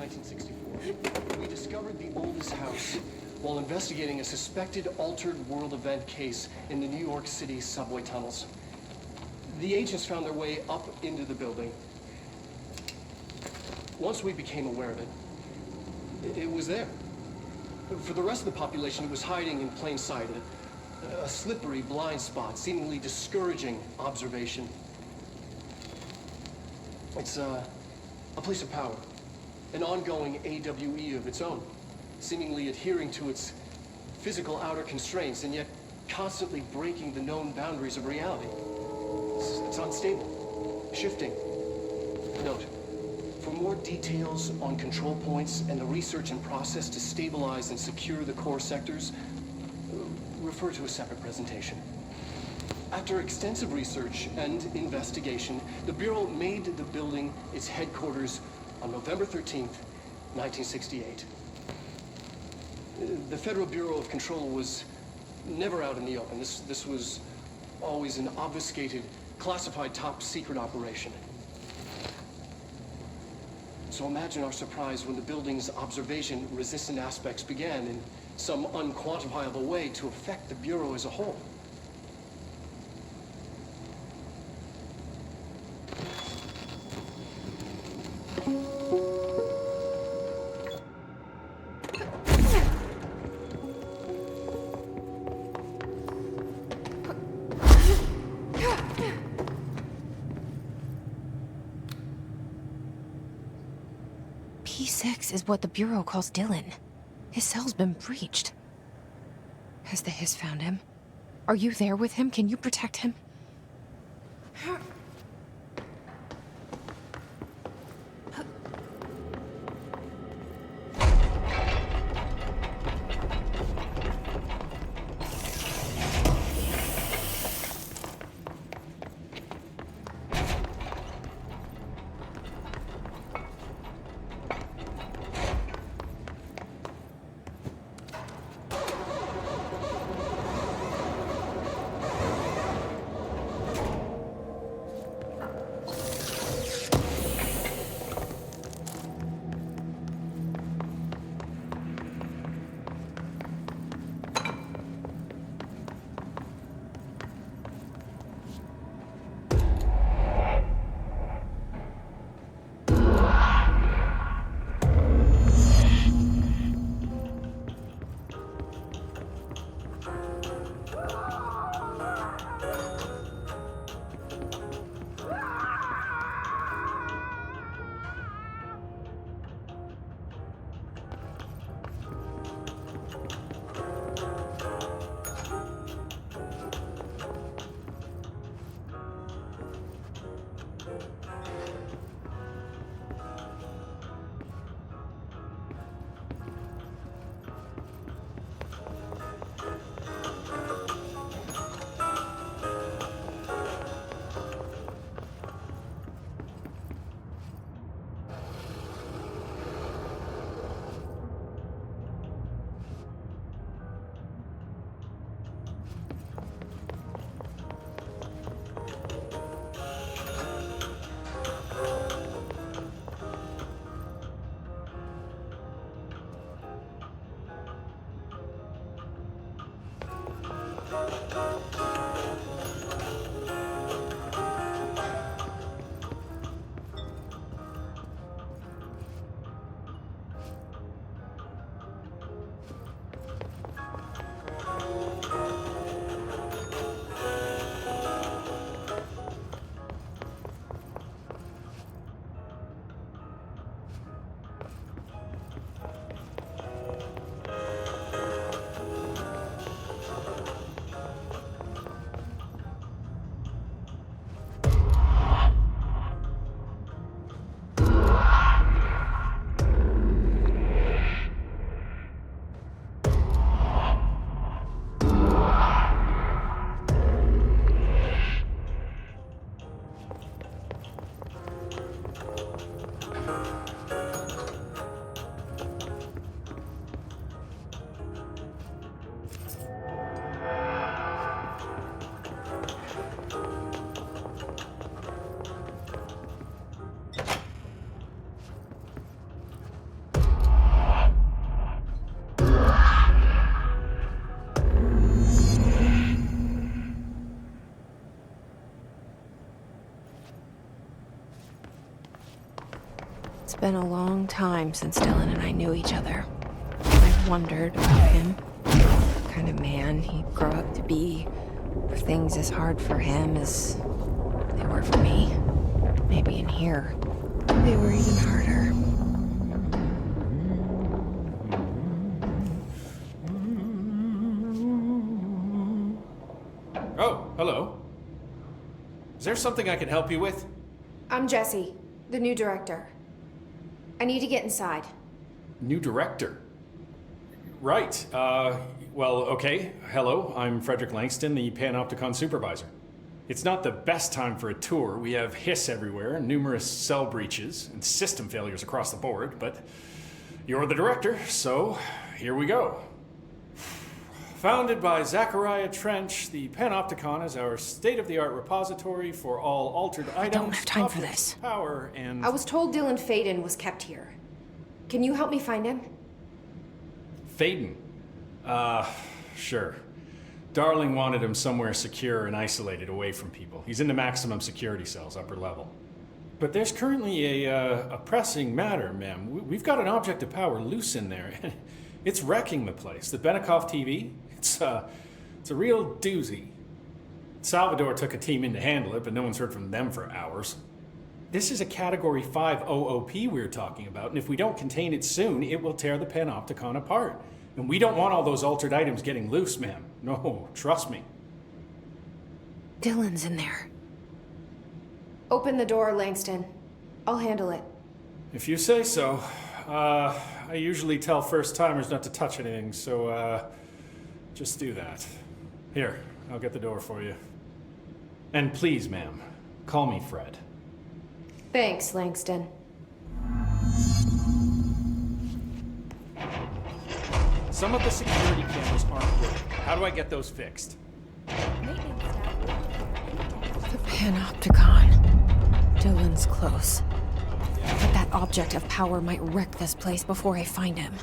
1964, we discovered the oldest house while investigating a suspected altered world event case in the New York City subway tunnels. The agents found their way up into the building. Once we became aware of it, it was there. For the rest of the population, it was hiding in plain sight, a slippery blind spot, seemingly discouraging observation. It's a place of power, an ongoing AWE of its own, seemingly adhering to its physical outer constraints and yet constantly breaking the known boundaries of reality. It's unstable, shifting. Note, for more details on control points and the research and process to stabilize and secure the core sectors, refer to a separate presentation. After extensive research and investigation, the Bureau made the building its headquarters on November 13th, 1968. The Federal Bureau of Control was never out in the open. This was always an obfuscated, classified top-secret operation. So imagine our surprise when the building's observation-resistant aspects began in some unquantifiable way to affect the Bureau as a whole. P6 is what the Bureau calls Dylan. His cell's been breached. Has the Hiss found him? Are you there with him? Can you protect him? been a long time since Dylan and I knew each other. I've wondered about him. What kind of man he'd grow up to be. Were things as hard for him as they were for me? Maybe in here, they were even harder. Oh, hello. Is there something I can help you with? I'm Jessie, the new director. I need to get inside. New director? Right. Well, okay. Hello, I'm Frederick Langston, the Panopticon supervisor. It's not the best time for a tour. We have hiss everywhere, numerous cell breaches, and system failures across the board, but you're the director, so here we go. Founded by Zachariah Trench, the Panopticon is our state-of-the-art repository for all altered items, I don't have time for objects, this. Power, and... I was told Dylan Faden was kept here. Can you help me find him? Faden? Sure. Darling wanted him somewhere secure and isolated away from people. He's in the maximum security cells, upper level. But there's currently a pressing matter, ma'am. We've got an object of power loose in there. It's wrecking the place. The Benikoff TV, it's a real doozy. Salvador took a team in to handle it, but no one's heard from them for hours. This is a Category 5 OOP we're talking about, and if we don't contain it soon, it will tear the Panopticon apart. And we don't want all those altered items getting loose, ma'am. No, trust me. Dylan's in there. Open the door, Langston. I'll handle it. If you say so. I usually tell first-timers not to touch anything, so, just do that. Here, I'll get the door for you. And please, ma'am, call me Fred. Thanks, Langston. Some of the security cameras aren't working. How do I get those fixed? The Panopticon. Dylan's close. But that object of power might wreck this place before I find him.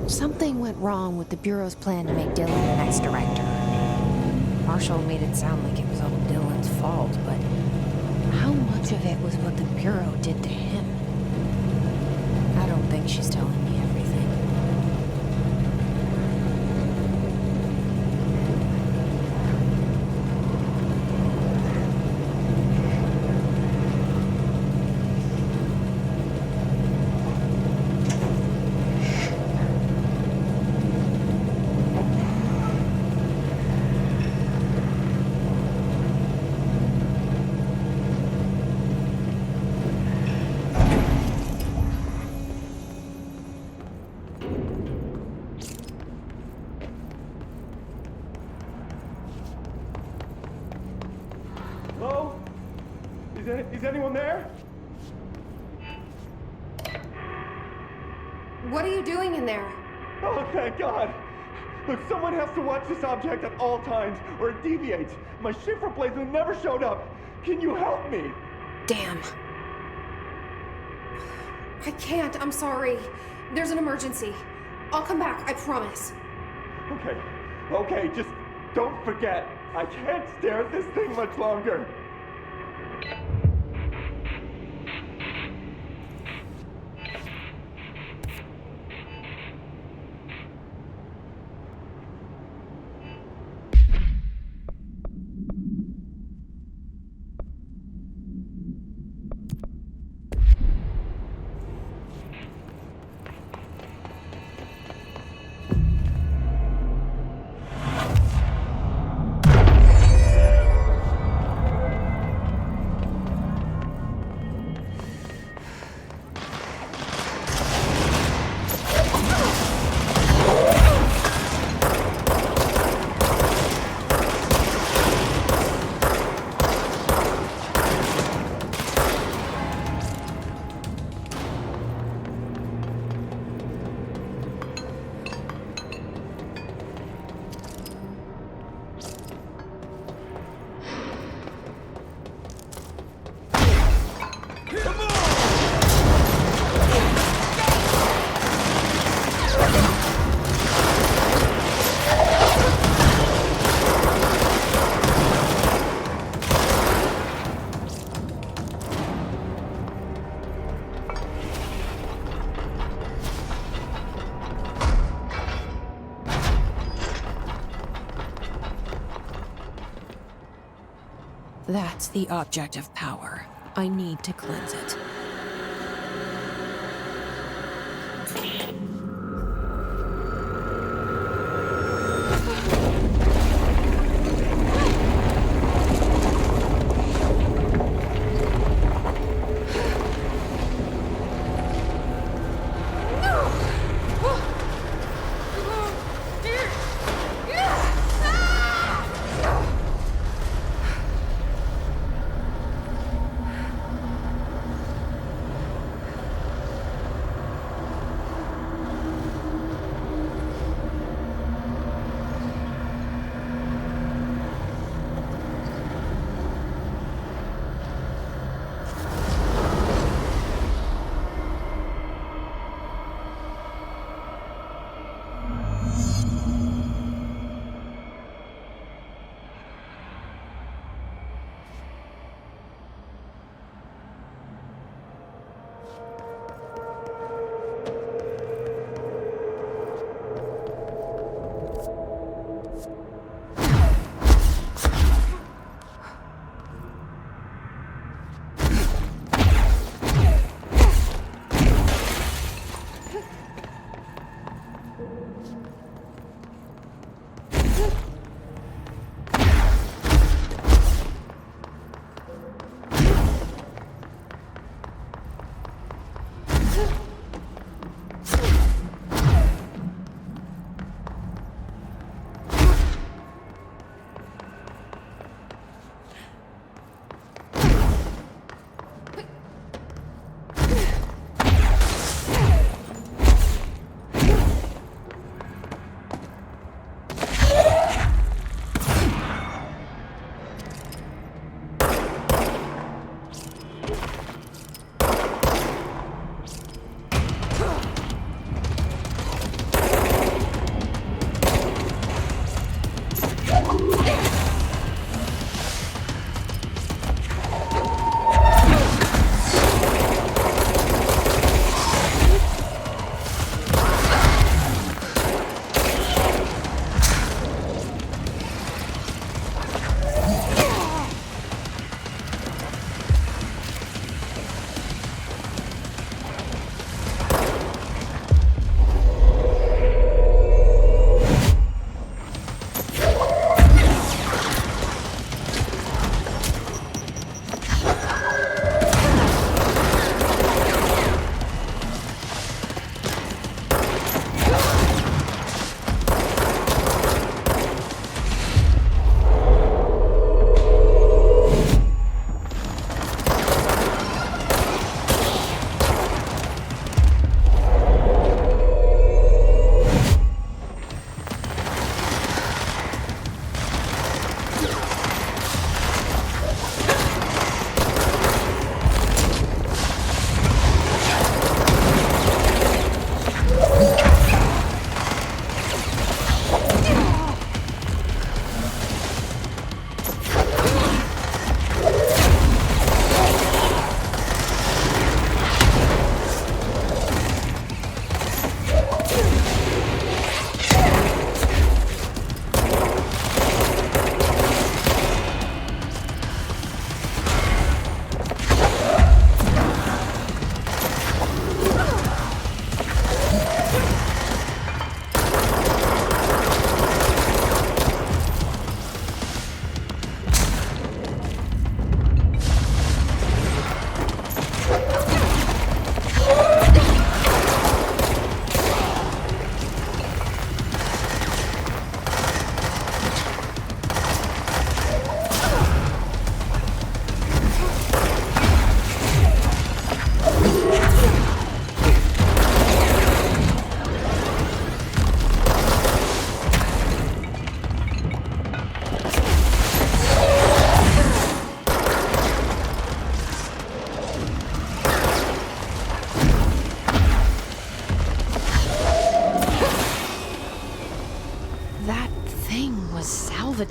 Something went wrong with the Bureau's plan to make Dylan the next director. Marshall made it sound like it was all Dylan's fault, but how much of it was what the Bureau did to him? I don't think she's telling me everything. Is anyone there? What are you doing in there? Oh, thank God! Look, someone has to watch this object at all times, or it deviates. My shift replacement never showed up. Can you help me? Damn. I can't, I'm sorry. There's an emergency. I'll come back, I promise. Okay, just don't forget. I can't stare at this thing much longer. That's the object of power. I need to cleanse it.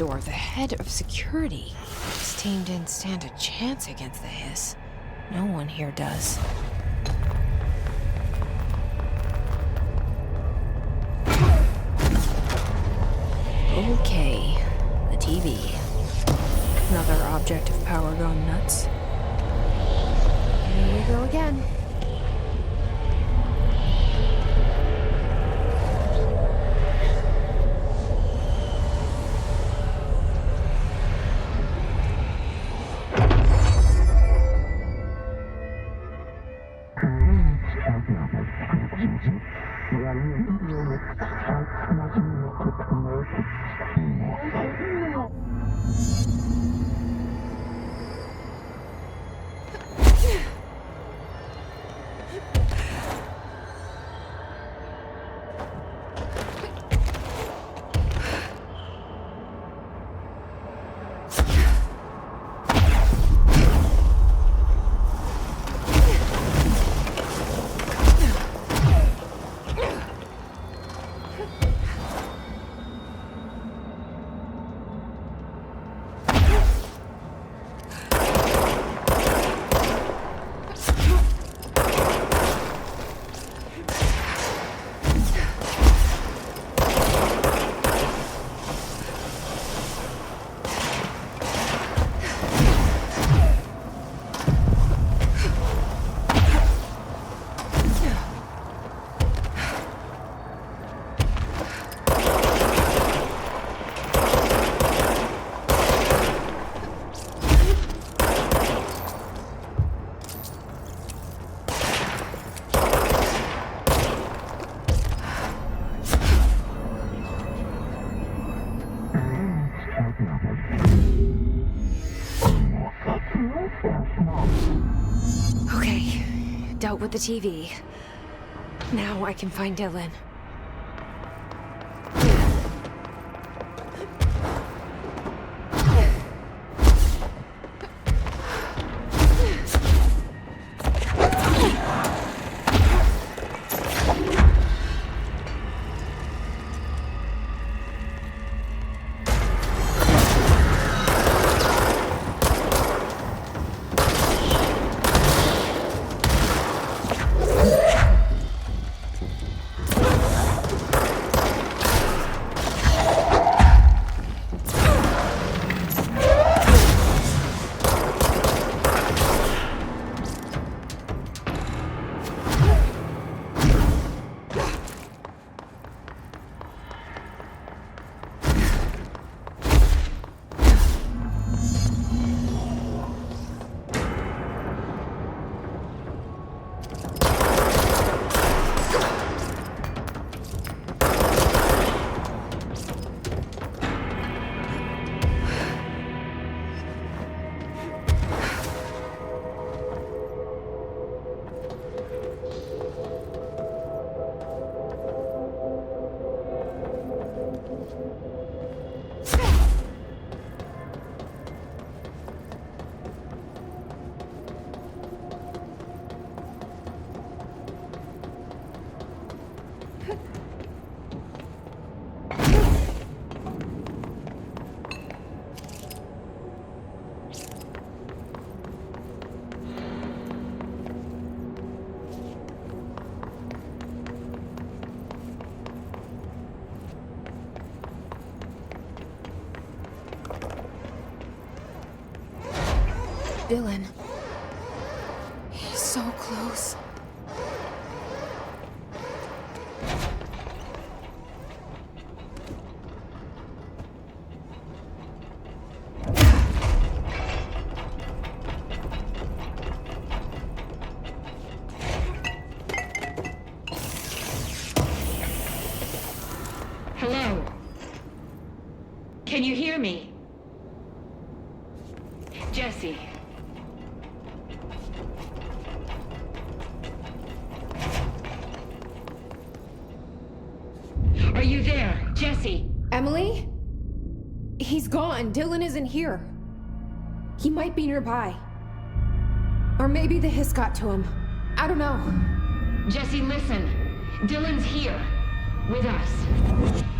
door, the head of security. This team didn't stand a chance against the Hiss. No one here does. Okay, the TV. Another object of power gone nuts. Here we go again. Okay, dealt with the TV. Now I can find Dylan. Dylan. He's so close. Hello? Can you hear me? Jesse. Are you there, Jesse? Emily? He's gone. Dylan isn't here. He might be nearby. Or maybe the hiss got to him. I don't know. Jesse, listen. Dylan's here. With us.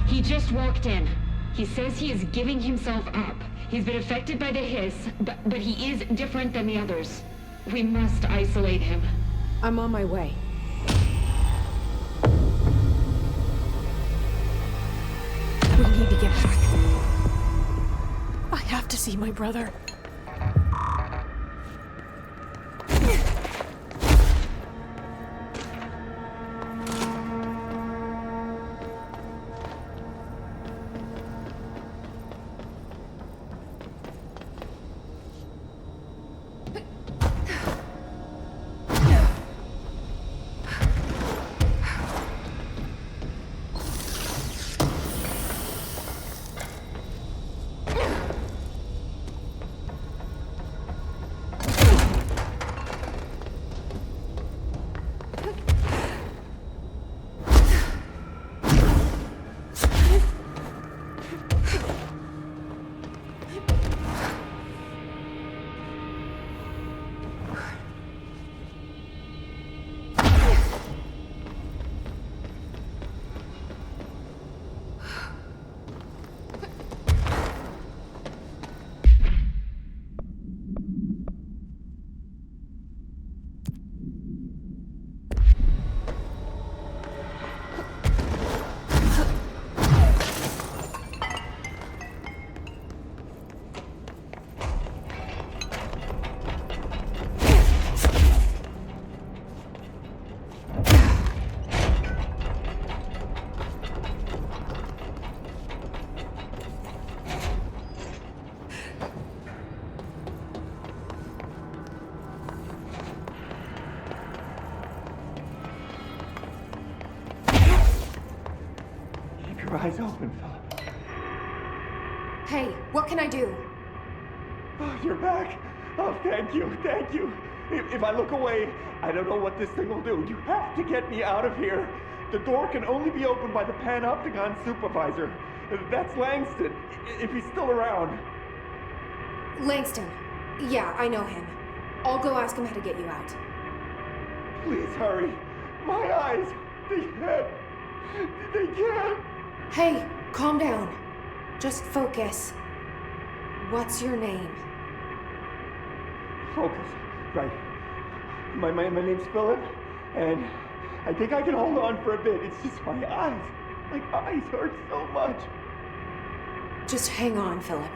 He just walked in. He says he is giving himself up. He's been affected by the hiss, but he is different than the others. We must isolate him. I'm on my way. We need to get back. I have to see my brother. Your eyes open, Philip. Hey, what can I do? Oh, you're back. Oh, thank you, thank you. If I look away, I don't know what this thing will do. You have to get me out of here. The door can only be opened by the Panopticon supervisor. That's Langston, if he's still around. Langston. Yeah, I know him. I'll go ask him how to get you out. Please hurry. My eyes, they can't. Hey, calm down. Just focus. What's your name? Focus. Right. My name's Philip, and I think I can hold on for a bit. It's just my eyes. My eyes hurt so much. Just hang on, Philip.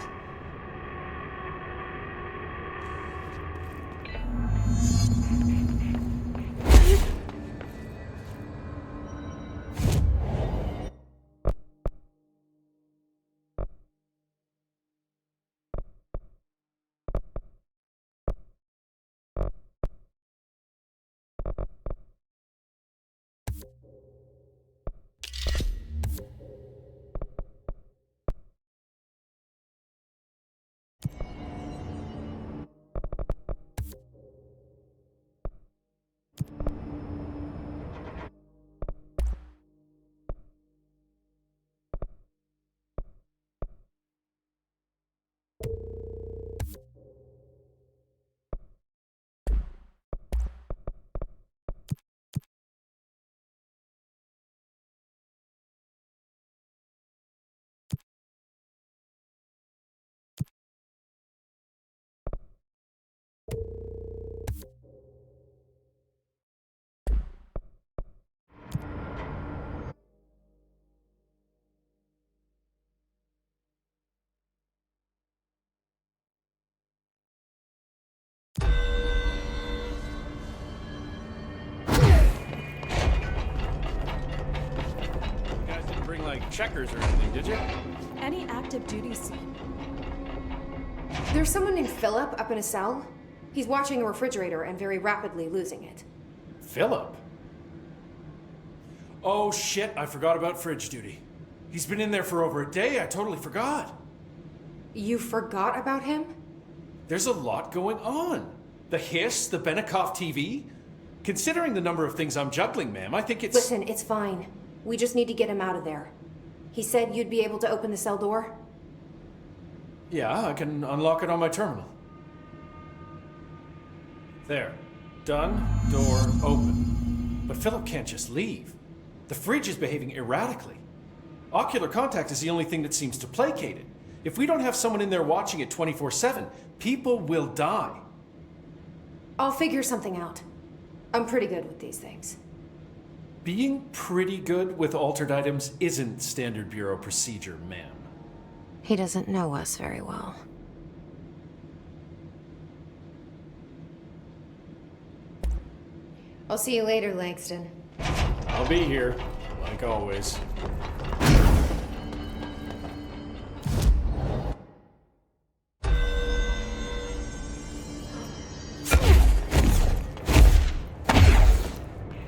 Checkers or anything, did you? Any active duties? There's someone named Philip up in a cell. He's watching a refrigerator and very rapidly losing it. Philip? Oh shit, I forgot about fridge duty. He's been in there for over a day, I totally forgot. You forgot about him? There's a lot going on. The hiss, the Benikoff TV. Considering the number of things I'm juggling, ma'am, I think it's... Listen, it's fine. We just need to get him out of there. He said you'd be able to open the cell door? Yeah, I can unlock it on my terminal. There. Done. Door open. But Philip can't just leave. The fridge is behaving erratically. Ocular contact is the only thing that seems to placate it. If we don't have someone in there watching it 24/7, people will die. I'll figure something out. I'm pretty good with these things. Being pretty good with altered items isn't standard Bureau procedure, ma'am. He doesn't know us very well. I'll see you later, Langston. I'll be here, like always.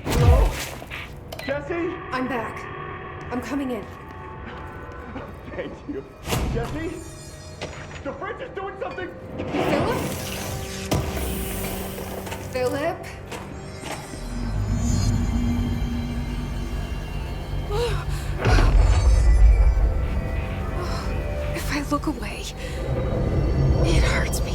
Hello? Jesse? I'm back. I'm coming in. Thank you. Jesse? The fridge is doing something! Philip? Philip? If I look away, it hurts me.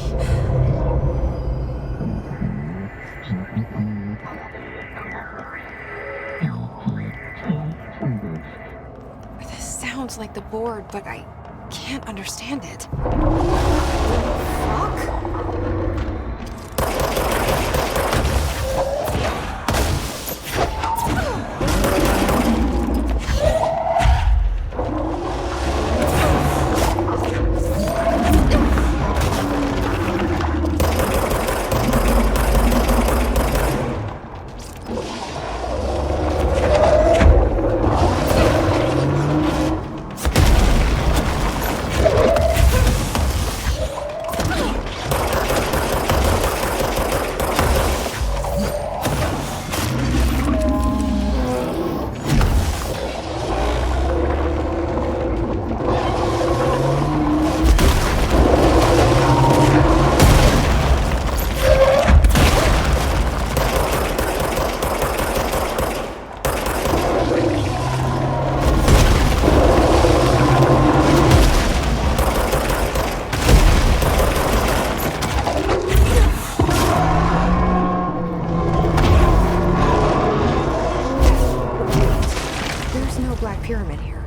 This sounds like the board, but I can't understand it. Fuck? Pyramid here.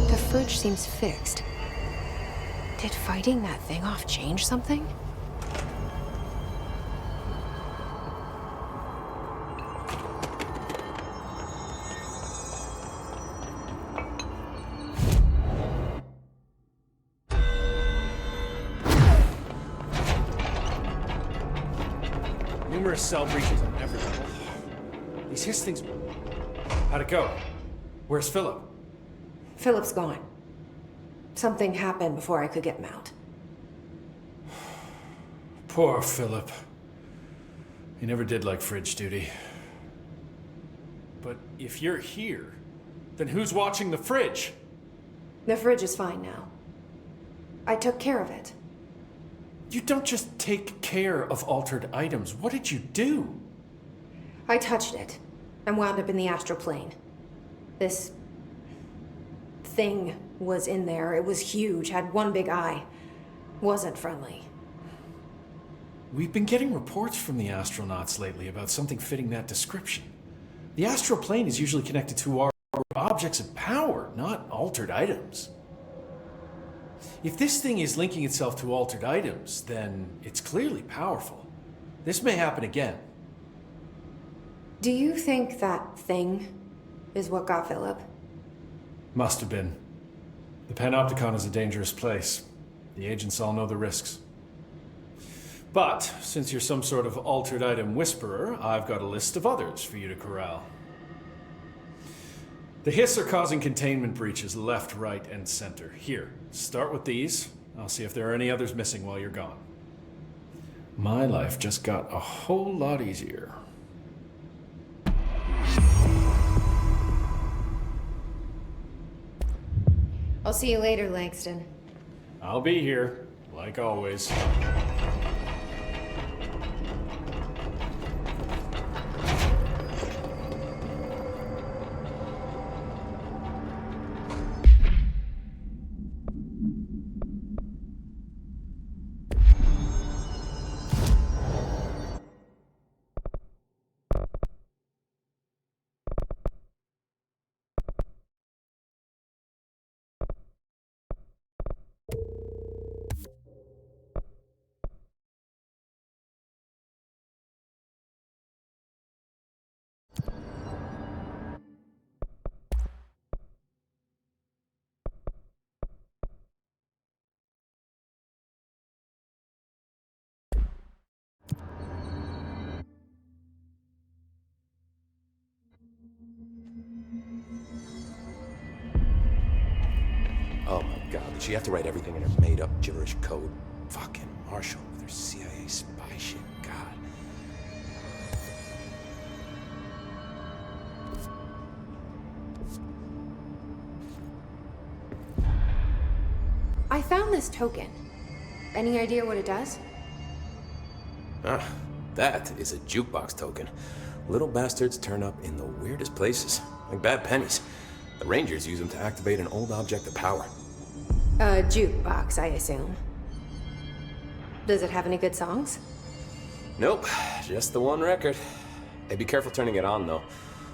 The fridge seems fixed. Did fighting that thing off change something? Numerous cell breaches on every level. These hiss things... How'd it go? Where's Philip? Philip's gone. Something happened before I could get him out. Poor Philip. He never did like fridge duty. But if you're here, then who's watching the fridge? The fridge is fine now. I took care of it. You don't just take care of altered items. What did you do? I touched it and wound up in the astral plane. This thing was in there. It was huge, had one big eye. Wasn't friendly. We've been getting reports from the astronauts lately about something fitting that description. The astral plane is usually connected to our objects of power, not altered items. If this thing is linking itself to altered items, then it's clearly powerful. This may happen again. Do you think that thing is what got Philip? Must have been. The Panopticon is a dangerous place. The agents all know the risks. But, since you're some sort of altered item whisperer, I've got a list of others for you to corral. The Hiss are causing containment breaches left, right, and center. Here, start with these. I'll see if there are any others missing while you're gone. My life just got a whole lot easier. I'll see you later, Langston. I'll be here, like always. Oh my god, did she have to write everything in her made-up gibberish code? Fucking Marshall with her CIA spy shit, god. I found this token. Any idea what it does? Ah, that is a jukebox token. Little bastards turn up in the weirdest places, like bad pennies. The Rangers use them to activate an old object of power. A jukebox, I assume. Does it have any good songs? Nope, just the one record. Hey, be careful turning it on, though.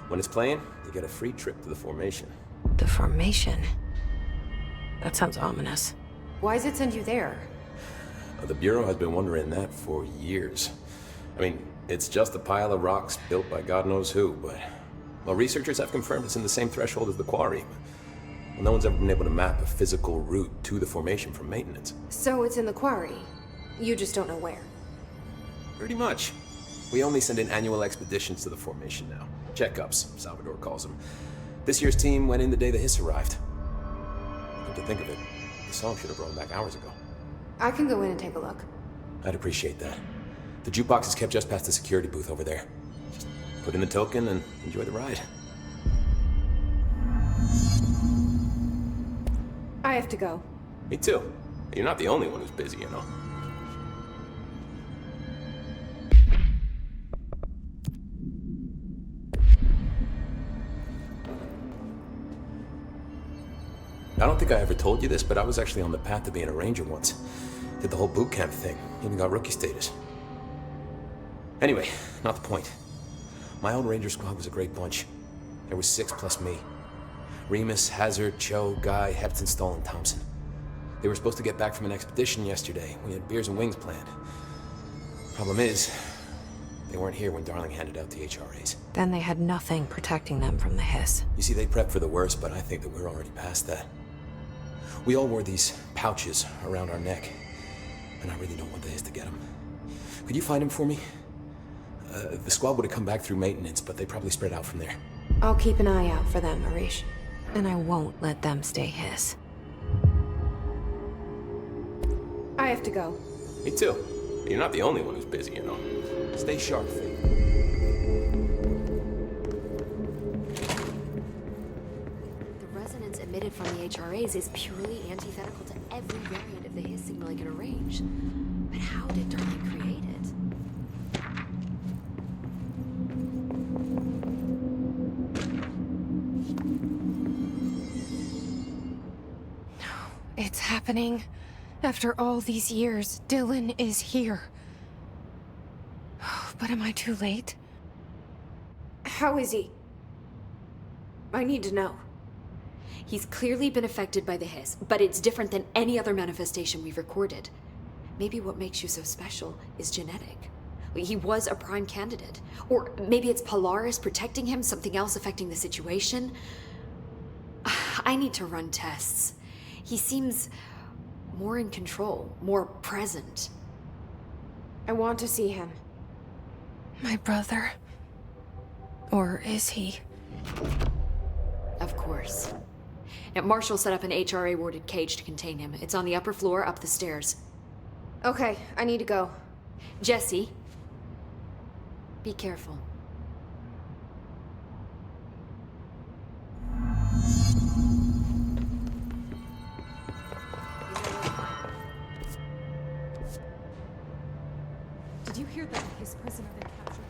When it's playing, you get a free trip to the formation. The formation? That sounds ominous. Why does it send you there? The Bureau has been wondering that for years. I mean, it's just a pile of rocks built by God knows who, but... Well, researchers have confirmed it's in the same threshold as the quarry. Well, no one's ever been able to map a physical route to the formation from maintenance. So it's in the quarry. You just don't know where. Pretty much. We only send in annual expeditions to the formation now. Checkups, Salvador calls them. This year's team went in the day the Hiss arrived. Come to think of it, the song should have brought them back hours ago. I can go in and take a look. I'd appreciate that. The jukebox is kept just past the security booth over there. Just put in the token and enjoy the ride. I have to go. Me too. You're not the only one who's busy, you know. I don't think I ever told you this, but I was actually on the path to being a Ranger once. Did the whole boot camp thing, even got rookie status. Anyway, not the point. My old Ranger squad was a great bunch. There was 6 plus me. Remus, Hazard, Cho, Guy, Heptonstall, and Thompson. They were supposed to get back from an expedition yesterday. We had beers and wings planned. Problem is, they weren't here when Darling handed out the HRAs. Then they had nothing protecting them from the Hiss. You see, they prepped for the worst, but I think that we're already past that. We all wore these pouches around our neck, and I really don't want the Hiss to get them. Could you find them for me? The squad would have come back through maintenance, but they probably spread out from there. I'll keep an eye out for them, Arish. And I won't let them stay Hiss. I have to go. Me too. You're not the only one who's busy, you know. Stay sharp, Faith. The resonance emitted from the HRAs is purely antithetical to every variant of the Hiss signal I can arrange. But how did Darling create it? It's happening. After all these years, Dylan is here. But am I too late? How is he? I need to know. He's clearly been affected by the Hiss, but it's different than any other manifestation we've recorded. Maybe what makes you so special is genetic. He was a prime candidate. Or maybe it's Polaris protecting him, something else affecting the situation. I need to run tests. He seems more in control, more present. I want to see him. My brother? Or is he? Of course. Now, Marshall set up an HRA-warded cage to contain him. It's on the upper floor, up the stairs. Okay, I need to go. Jesse, be careful. Did you hear that his prisoner they captured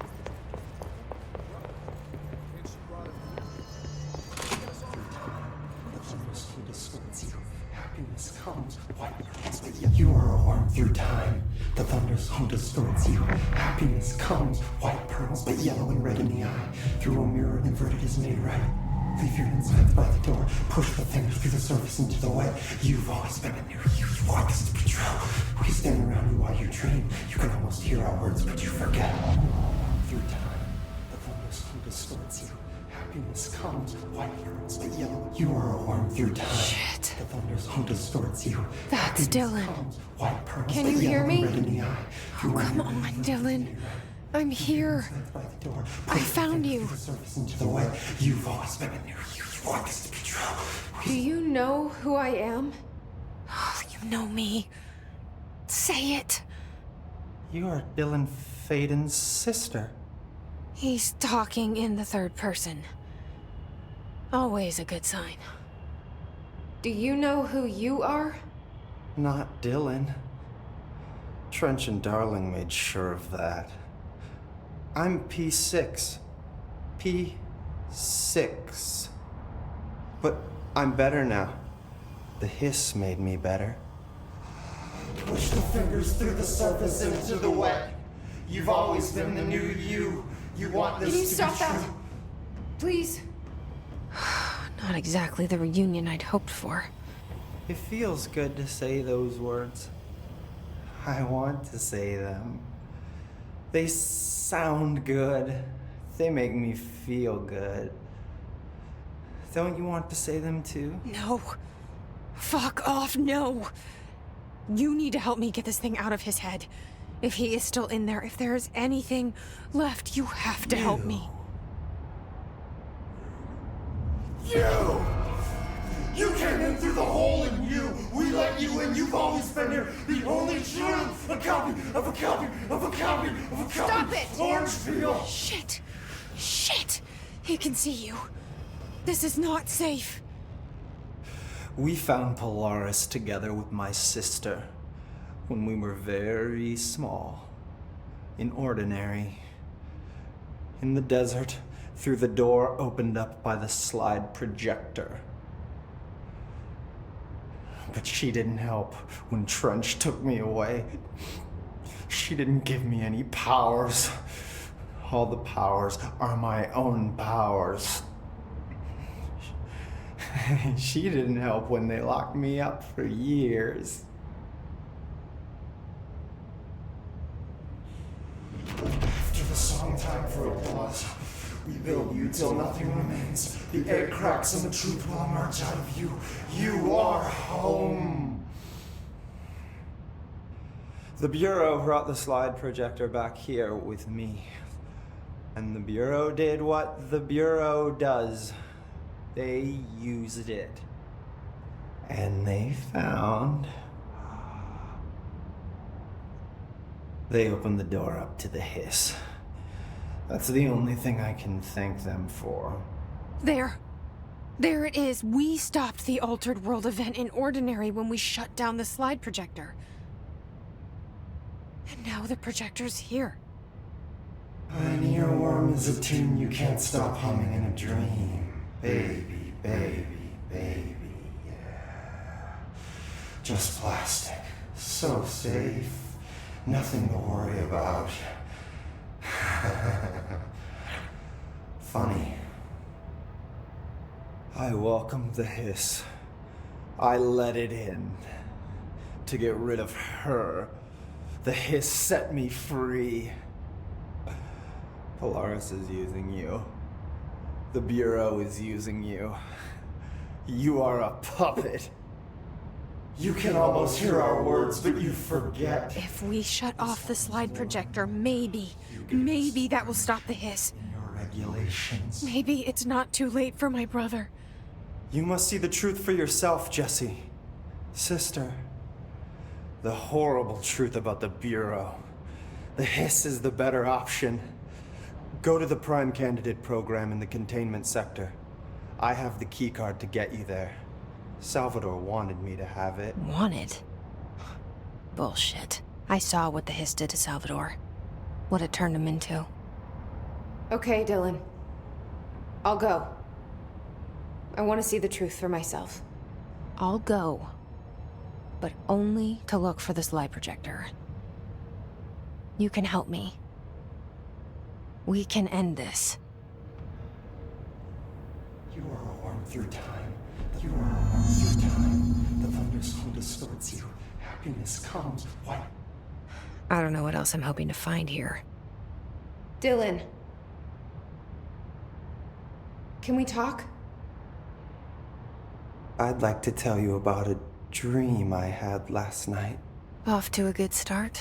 was the Happiness comes, white pearls, but yet you are a worm through time. The thunder's home distorts you. Happiness comes, white pearls, but yellow and red in the eye. Through a mirror inverted is made right. Leave your insides by the door. Push the fingers through the surface into the wet. You've always been a near you. You want us to patrol. We stand around you while you dream. You can almost hear our words, but you forget. Through time, the thunder's home distorts you. Happiness comes, white pearls, but yellow. You are a worm through time. Shit. The thunder's home distorts you. That's Dylan. White pearls, Can but you hear yellow me? and red in the eye. Oh, come on, Dylan. I'm here. I found you. Through the surface into the wet. You've always been a near you. You want us to patrol. Do you know who I am? Oh, you know me. Say it. You are Dylan Faden's sister. He's talking in the third person. Always a good sign. Do you know who you are? Not Dylan. Trench and Darling made sure of that. I'm P6. P6. But I'm better now. The hiss made me better. Push the fingers through the surface into the wet. You've always been the new you. You want this Can you to stop be that? true. Please. Not exactly the reunion I'd hoped for. It feels good to say those words. I want to say them. They sound good. They make me feel good. Don't you want to say them too? No. Fuck off, no. You need to help me get this thing out of his head. If he is still in there, if there is anything left, you have to help me. You! You came in through the hole in you! We let you in! You've always been here! The only truth! A copy of a copy of a copy of a copy! Stop it! Orange peel! Shit. Shit. He can see you. This is not safe. We found Polaris together with my sister when we were very small, in Ordinary, in the desert, through the door opened up by the slide projector. But she didn't help when Trench took me away. She didn't give me any powers. All the powers are my own powers. She didn't help when they locked me up for years. After the song time for applause, we build you till nothing remains. The egg cracks and the truth will emerge out of you. You are home. The Bureau brought the slide projector back here with me. And the Bureau did what the Bureau does. They used it. And they found... They opened the door up to the hiss. That's the only thing I can thank them for. There. There it is. We stopped the Altered World event in Ordinary when we shut down the slide projector. And now the projector's here. An earworm is a tune you can't stop humming in a dream. Baby, baby, baby, yeah. Just plastic. So safe. Nothing to worry about. Funny. I welcomed the hiss. I let it in. To get rid of her. The hiss set me free. Polaris is using you. The Bureau is using you. You are a puppet. You can almost hear our words, but you forget. If we shut off the slide projector, maybe that will stop the hiss. In your regulations. Maybe it's not too late for my brother. You must see the truth for yourself, Jesse. Sister. The horrible truth about the Bureau. The hiss is the better option. Go to the Prime Candidate program in the Containment sector. I have the keycard to get you there. Salvador wanted me to have it. Wanted? Bullshit. I saw what the hiss did to Salvador. What it turned him into. Okay, Dylan. I'll go. I want to see the truth for myself. I'll go. But only to look for the slide projector. You can help me. We can end this. You are a worm through time. You are a worm through time. The thunderstorm distorts you. Happiness comes. What? I don't know what else I'm hoping to find here. Dylan. Can we talk? I'd like to tell you about a dream I had last night. Off to a good start.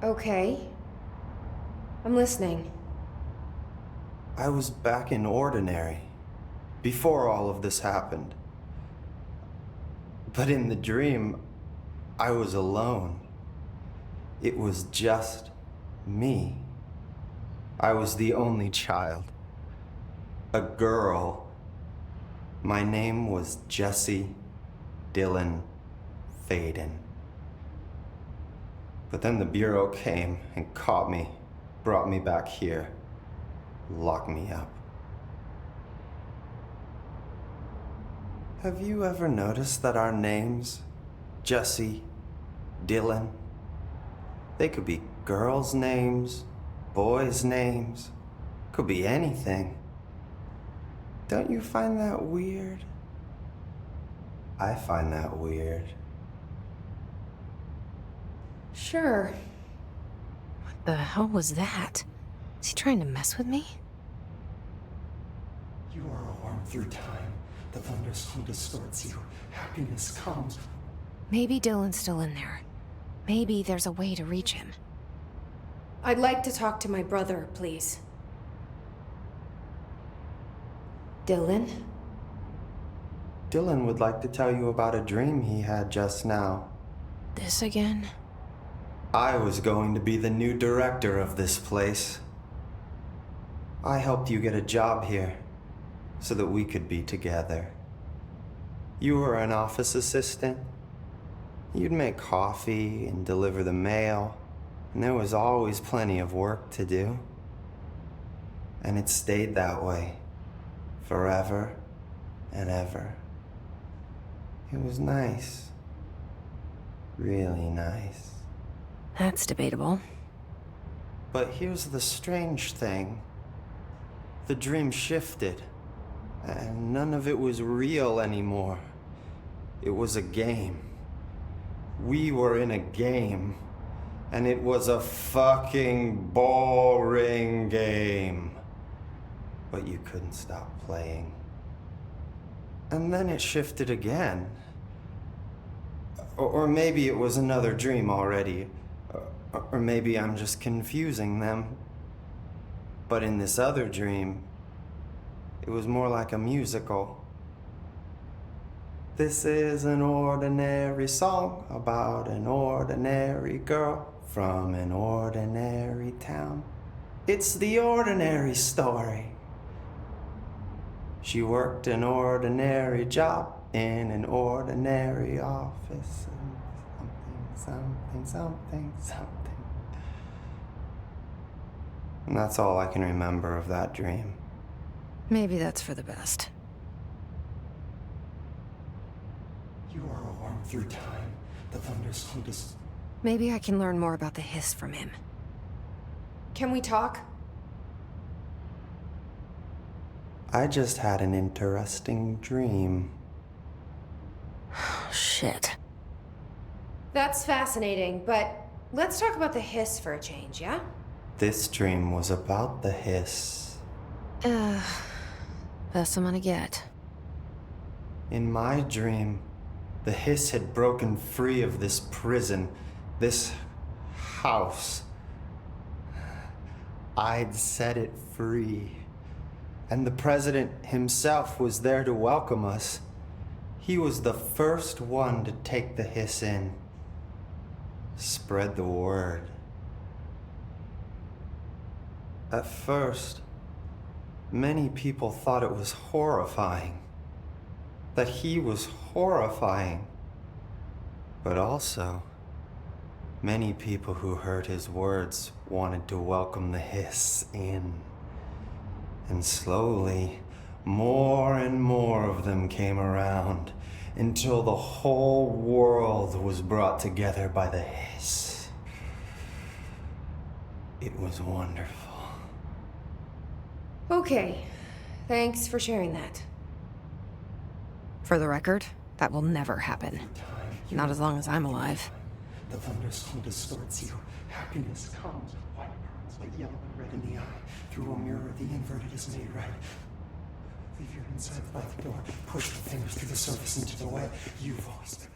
Okay. I'm listening. I was back in Ordinary. before all of this happened. But in the dream, I was alone. It was just me. I was the only child. A girl. My name was Jesse Dylan Faden. But then the Bureau came and caught me, brought me back here, locked me up. Have you ever noticed that our names, Jesse, Dylan, they could be girls' names, boys' names, could be anything. Don't you find that weird? I find that weird. Sure. What the hell was that? Is he trying to mess with me? You are a worm through time. The thunderstorm distorts you. Happiness comes. Maybe Dylan's still in there. Maybe there's a way to reach him. I'd like to talk to my brother, please. Dylan? Dylan would like to tell you about a dream he had just now. This again? I was going to be the new director of this place. I helped you get a job here, so that we could be together. You were an office assistant. You'd make coffee and deliver the mail, and there was always plenty of work to do. And it stayed that way, forever and ever. It was nice. Really nice. That's debatable. But here's the strange thing. The dream shifted, and none of it was real anymore. It was a game. We were in a game, and it was a fucking boring game. But you couldn't stop playing. And then it shifted again. Or maybe it was another dream already. Or maybe I'm just confusing them. But in this other dream, it was more like a musical. This is an ordinary song about an ordinary girl from an ordinary town. It's the ordinary story. She worked an ordinary job in an ordinary office. Something. And that's all I can remember of that dream. Maybe that's for the best. You are a worm through time. The thunderstorm just... Maybe I can learn more about the hiss from him. Can we talk? I just had an interesting dream. Shit. That's fascinating, but let's talk about the hiss for a change, yeah? This dream was about the hiss. Best I'm gonna get. In my dream, the hiss had broken free of this prison, this house. I'd set it free. And the president himself was there to welcome us. He was the first one to take the hiss in. Spread the word. At first, many people thought it was horrifying. That he was horrifying. But also, many people who heard his words wanted to welcome the hiss in. And slowly, more and more of them came around until the whole world was brought together by the hiss. It was wonderful. Okay. Thanks for sharing that. For the record, that will never happen. Not as long as I'm alive. The thunderstorm distorts you. Happiness comes. White pearls, but yellow and red in the eye. Through a mirror, the inverted is made right. Leave your inside by the door. Push the fingers through the surface into the wet. You've always been